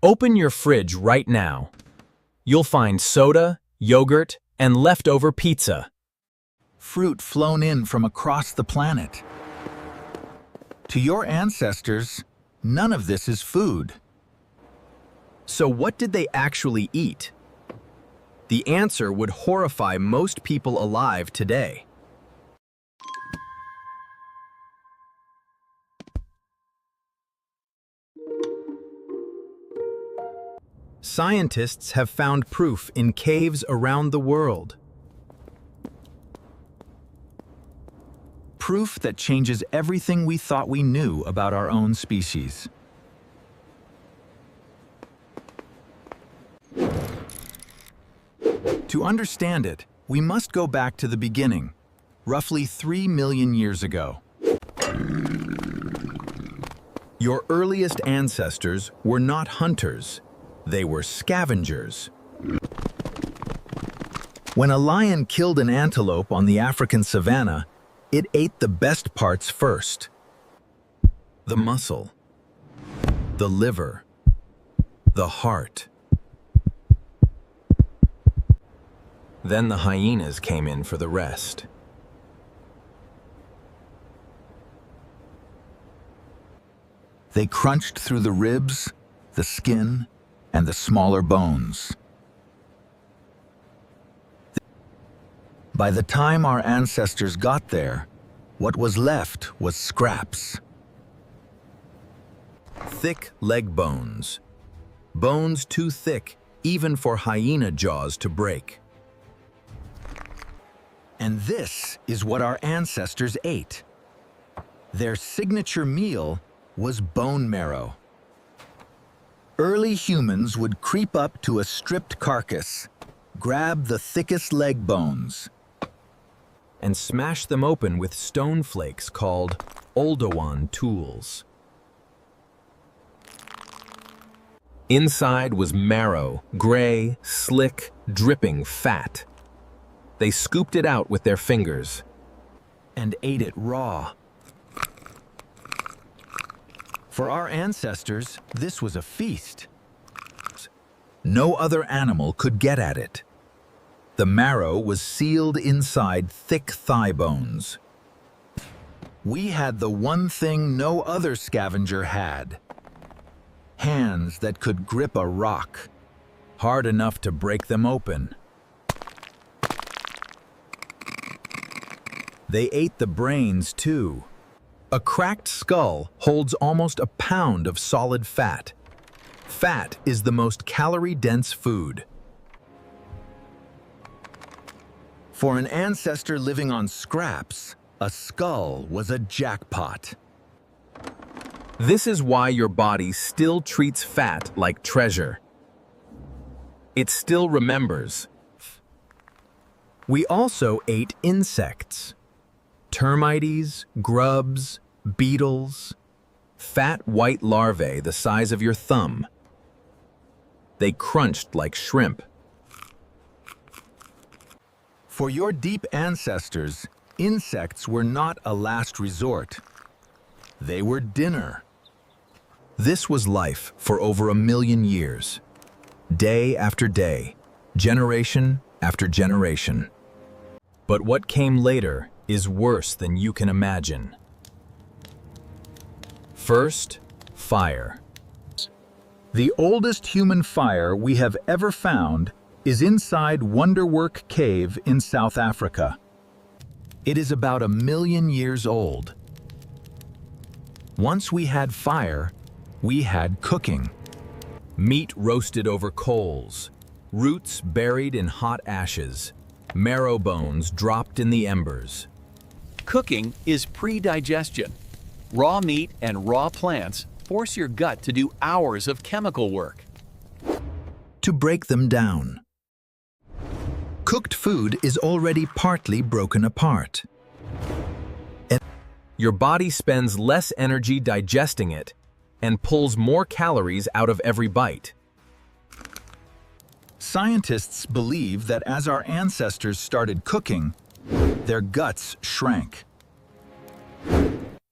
Open your fridge right now. You'll find soda, yogurt, and leftover pizza. Fruit flown in from across the planet. To your ancestors, none of this is food. So what did they actually eat? The answer would horrify most people alive today. Scientists have found proof in caves around the world. Proof that changes everything we thought we knew about our own species. To understand it, we must go back to the beginning, roughly 3 million years ago. Your earliest ancestors were not hunters, they were scavengers. When a lion killed an antelope on the African savanna, it ate the best parts first. The muscle, the liver, the heart. Then the hyenas came in for the rest. They crunched through the ribs, the skin, and the smaller bones. By the time our ancestors got there, what was left was scraps. Thick leg bones. Bones too thick even for hyena jaws to break. And this is what our ancestors ate. Their signature meal was bone marrow. Early humans would creep up to a stripped carcass, grab the thickest leg bones, and smash them open with stone flakes called Oldowan tools. Inside was marrow, gray, slick, dripping fat. They scooped it out with their fingers and ate it raw. For our ancestors, this was a feast. No other animal could get at it. The marrow was sealed inside thick thigh bones. We had the one thing no other scavenger had. Hands that could grip a rock, hard enough to break them open. They ate the brains too. A cracked skull holds almost a pound of solid fat. Fat is the most calorie-dense food. For an ancestor living on scraps, a skull was a jackpot. This is why your body still treats fat like treasure. It still remembers. We also ate insects. Termites, grubs, beetles, fat white larvae the size of your thumb. They crunched like shrimp. For your deep ancestors, insects were not a last resort. They were dinner. This was life for over 1 million years. Day after day, generation after generation. But what came later is worse than you can imagine. First, fire. The oldest human fire we have ever found is inside Wonderwork Cave in South Africa. It is about 1 million years old. Once we had fire, we had cooking. Meat roasted over coals, roots buried in hot ashes, marrow bones dropped in the embers. Cooking is pre-digestion. Raw meat and raw plants force your gut to do hours of chemical work. To break them down. Cooked food is already partly broken apart. And your body spends less energy digesting it and pulls more calories out of every bite. Scientists believe that as our ancestors started cooking, their guts shrank.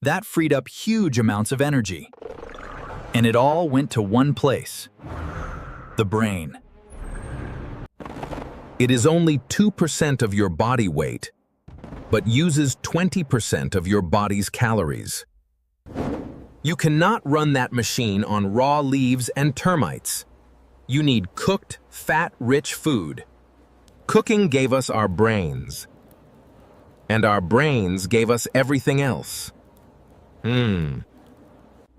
That freed up huge amounts of energy. And it all went to one place: the brain. It is only 2% of your body weight, but uses 20% of your body's calories. You cannot run that machine on raw leaves and termites. You need cooked, fat-rich food. Cooking gave us our brains, and our brains gave us everything else.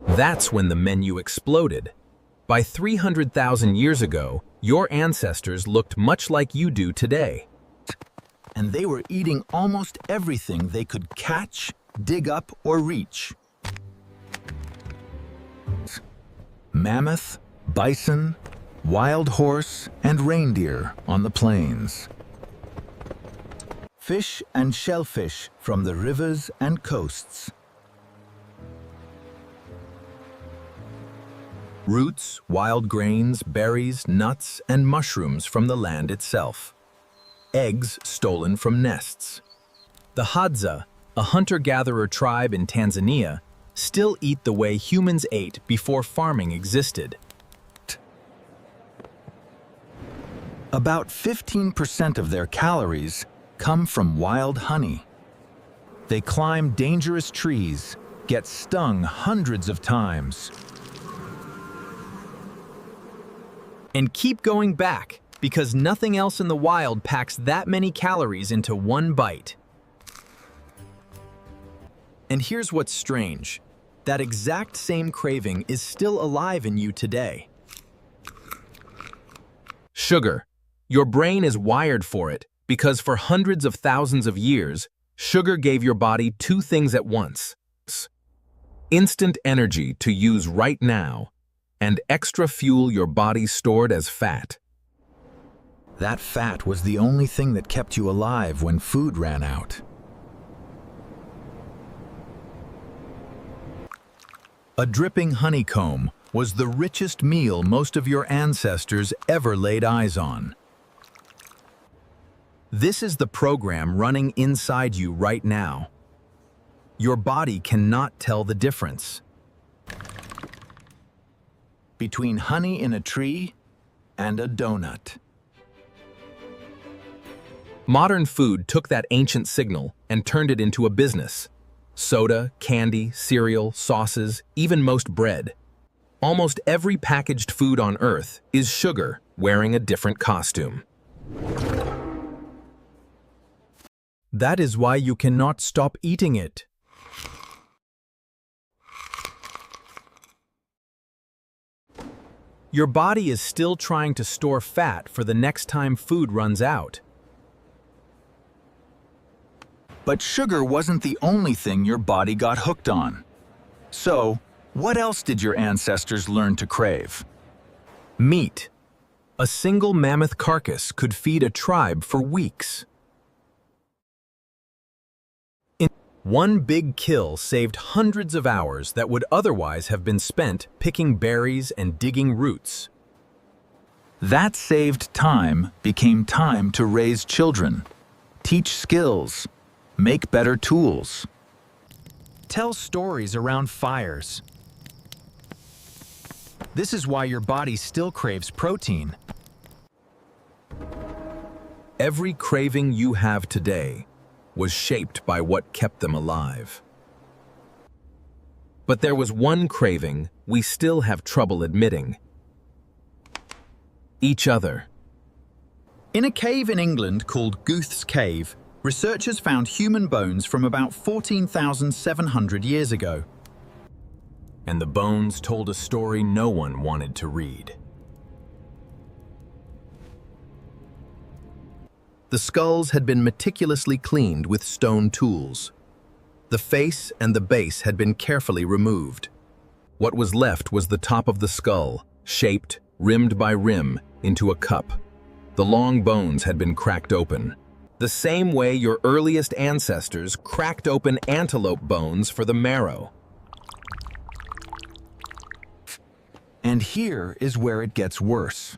That's when the menu exploded. By 300,000 years ago, your ancestors looked much like you do today. And they were eating almost everything they could catch, dig up, or reach. Mammoth, bison, wild horse, and reindeer on the plains. Fish and shellfish from the rivers and coasts. Roots, wild grains, berries, nuts, and mushrooms from the land itself. Eggs stolen from nests. The Hadza, a hunter-gatherer tribe in Tanzania, still eat the way humans ate before farming existed. About 15% of their calories come from wild honey. They climb dangerous trees, get stung hundreds of times. And keep going back, because nothing else in the wild packs that many calories into one bite. And here's what's strange. That exact same craving is still alive in you today. Sugar. Your brain is wired for it, because for hundreds of thousands of years, sugar gave your body two things at once: instant energy to use right now, and extra fuel your body stored as fat. That fat was the only thing that kept you alive when food ran out. A dripping honeycomb was the richest meal most of your ancestors ever laid eyes on. This is the program running inside you right now. Your body cannot tell the difference Between honey in a tree and a donut. Modern food took that ancient signal and turned it into a business. Soda, candy, cereal, sauces, even most bread. Almost every packaged food on Earth is sugar wearing a different costume. That is why you cannot stop eating it. Your body is still trying to store fat for the next time food runs out. But sugar wasn't the only thing your body got hooked on. So, what else did your ancestors learn to crave? Meat. A single mammoth carcass could feed a tribe for weeks. One big kill saved hundreds of hours that would otherwise have been spent picking berries and digging roots. That saved time became time to raise children, teach skills, make better tools. Tell stories around fires. This is why your body still craves protein. Every craving you have today was shaped by what kept them alive. But there was one craving we still have trouble admitting: each other. In a cave in England called Guth's Cave, researchers found human bones from about 14,700 years ago. And the bones told a story no one wanted to read. The skulls had been meticulously cleaned with stone tools. The face and the base had been carefully removed. What was left was the top of the skull, shaped, rimmed by rim, into a cup. The long bones had been cracked open, the same way your earliest ancestors cracked open antelope bones for the marrow. And here is where it gets worse.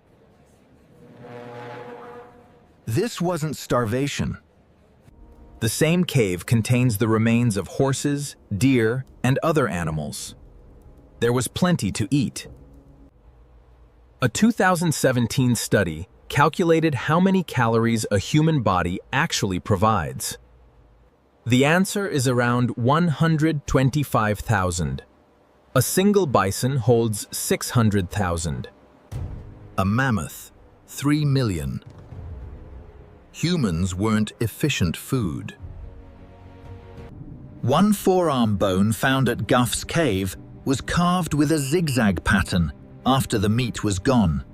This wasn't starvation. The same cave contains the remains of horses, deer, and other animals. There was plenty to eat. A 2017 study calculated how many calories a human body actually provides. The answer is around 125,000. A single bison holds 600,000. A mammoth, 3 million. Humans weren't efficient food. One forearm bone found at Guff's cave was carved with a zigzag pattern after the meat was gone.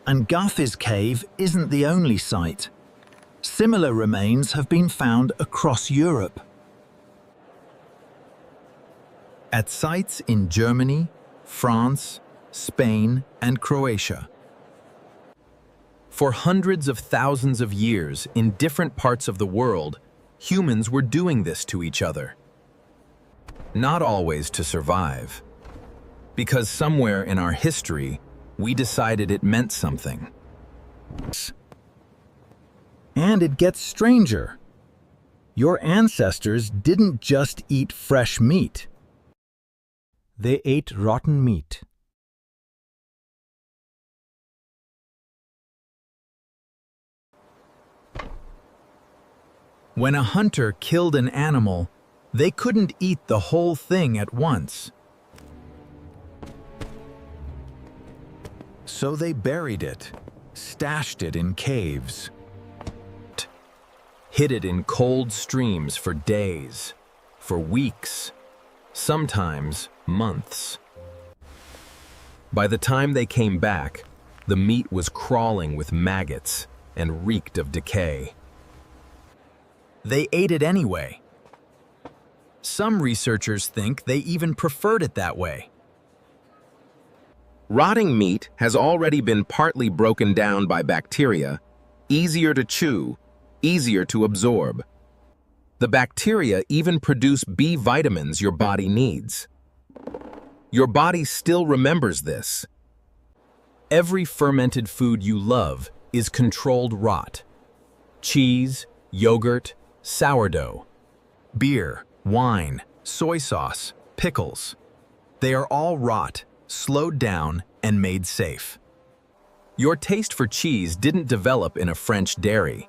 And Guff's cave isn't the only site. Similar remains have been found across Europe. At sites in Germany, France, Spain, and Croatia. For hundreds of thousands of years in different parts of the world, humans were doing this to each other. Not always to survive, because somewhere in our history, we decided it meant something. And it gets stranger. Your ancestors didn't just eat fresh meat. They ate rotten meat. When a hunter killed an animal, they couldn't eat the whole thing at once. So they buried it, stashed it in caves. Hid it in cold streams for days, for weeks, sometimes months. By the time they came back, the meat was crawling with maggots and reeked of decay. They ate it anyway. Some researchers think they even preferred it that way. Rotting meat has already been partly broken down by bacteria, easier to chew, easier to absorb. The bacteria even produce B vitamins your body needs. Your body still remembers this. Every fermented food you love is controlled rot. Cheese, yogurt, sourdough, beer, wine, soy sauce, pickles. They are all rot, slowed down, and made safe. Your taste for cheese didn't develop in a French dairy.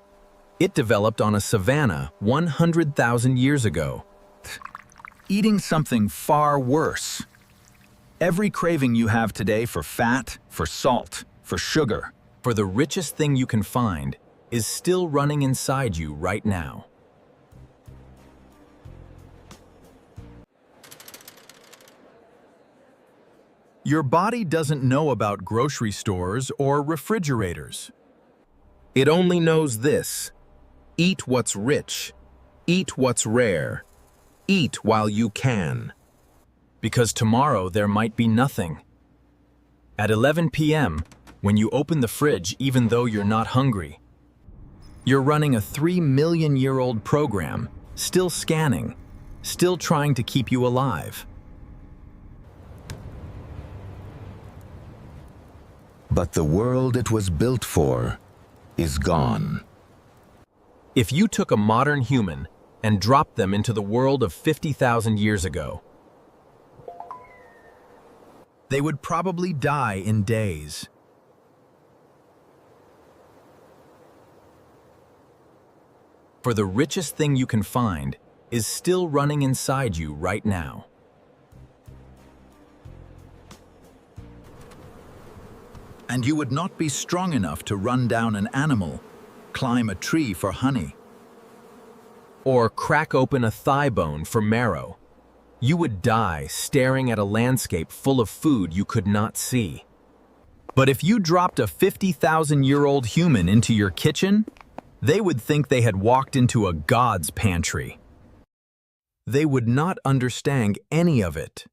It developed on a savanna 100,000 years ago. Eating something far worse. Every craving you have today for fat, for salt, for sugar, for the richest thing you can find, is still running inside you right now. Your body doesn't know about grocery stores or refrigerators. It only knows this: eat what's rich, eat what's rare, eat while you can. Because tomorrow there might be nothing. At 11 p.m., when you open the fridge even though you're not hungry, you're running a 3 million-year-old program, still scanning, still trying to keep you alive. But the world it was built for is gone. If you took a modern human and dropped them into the world of 50,000 years ago, they would probably die in days. For the richest thing you can find is still running inside you right now. And you would not be strong enough to run down an animal, climb a tree for honey, or crack open a thigh bone for marrow. You would die staring at a landscape full of food you could not see. But if you dropped a 50,000-year-old human into your kitchen, they would think they had walked into a god's pantry. They would not understand any of it.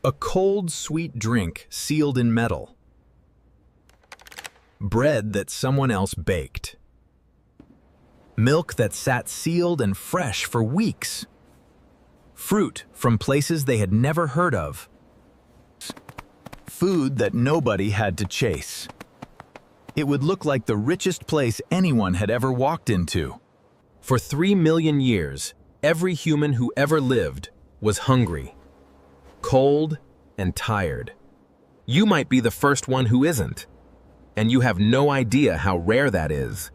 A cold, sweet drink sealed in metal. Bread that someone else baked. Milk that sat sealed and fresh for weeks. Fruit from places they had never heard of. Food that nobody had to chase. It would look like the richest place anyone had ever walked into. For 3 million years, Every human who ever lived was hungry, cold, and tired. You might be the first one who isn't, and you have no idea how rare that is.